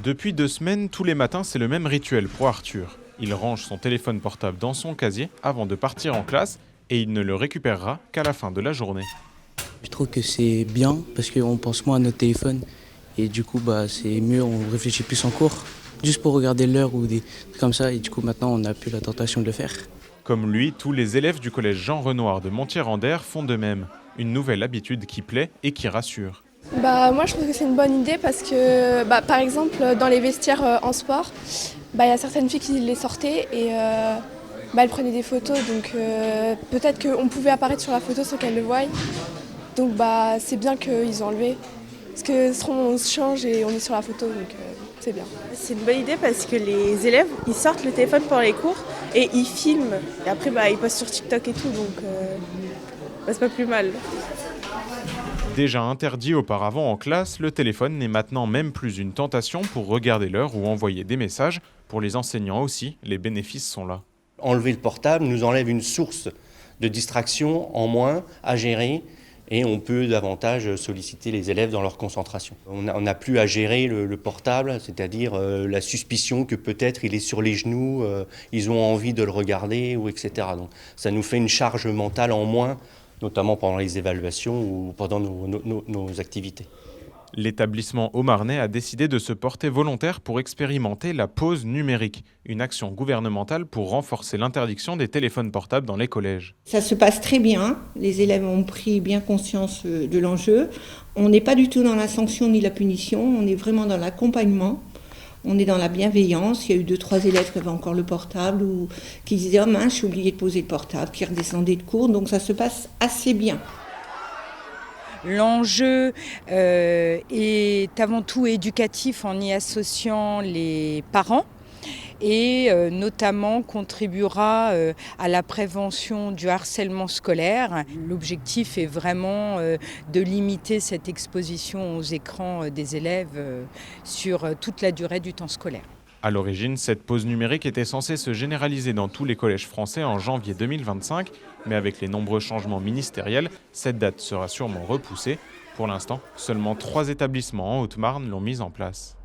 Depuis 2 semaines, tous les matins, c'est le même rituel pour Arthur. Il range son téléphone portable dans son casier avant de partir en classe et il ne le récupérera qu'à la fin de la journée. Je trouve que c'est bien parce qu'on pense moins à notre téléphone et du coup c'est mieux, on réfléchit plus en cours, juste pour regarder l'heure ou des trucs comme ça et du coup maintenant on n'a plus la tentation de le faire. Comme lui, tous les élèves du collège Jean Renoir de Montier-en-Der font de même. Une nouvelle habitude qui plaît et qui rassure. Moi je trouve que c'est une bonne idée parce que par exemple dans les vestiaires en sport, il y a certaines filles qui les sortaient et elles prenaient des photos donc peut-être qu'on pouvait apparaître sur la photo sans qu'elles le voient. Donc c'est bien qu'ils ont enlevé parce que on se change et on est sur la photo donc c'est bien. C'est une bonne idée parce que les élèves ils sortent le téléphone pendant les cours et ils filment et après ils postent sur TikTok et tout donc c'est pas plus mal. Déjà interdit auparavant en classe, le téléphone n'est maintenant même plus une tentation pour regarder l'heure ou envoyer des messages. Pour les enseignants aussi, les bénéfices sont là. Enlever le portable nous enlève une source de distraction en moins à gérer et on peut davantage solliciter les élèves dans leur concentration. On n'a plus à gérer le portable, c'est-à-dire la suspicion que peut-être il est sur les genoux, ils ont envie de le regarder, ou etc. Donc ça nous fait une charge mentale en moins, notamment pendant les évaluations ou pendant nos activités. L'établissement Haut-Marnais a décidé de se porter volontaire pour expérimenter la pause numérique, une action gouvernementale pour renforcer l'interdiction des téléphones portables dans les collèges. Ça se passe très bien, les élèves ont pris bien conscience de l'enjeu. On n'est pas du tout dans la sanction ni la punition, on est vraiment dans l'accompagnement. On est dans la bienveillance. Il y a eu 2-3 élèves qui avaient encore le portable ou qui disaient « Oh mince, j'ai oublié de poser le portable », qui redescendaient de cours. Donc ça se passe assez bien. L'enjeu est avant tout éducatif en y associant les parents et notamment contribuera à la prévention du harcèlement scolaire. L'objectif est vraiment de limiter cette exposition aux écrans des élèves sur toute la durée du temps scolaire. À l'origine, cette pause numérique était censée se généraliser dans tous les collèges français en janvier 2025, mais avec les nombreux changements ministériels, cette date sera sûrement repoussée. Pour l'instant, seulement 3 établissements en Haute-Marne l'ont mise en place.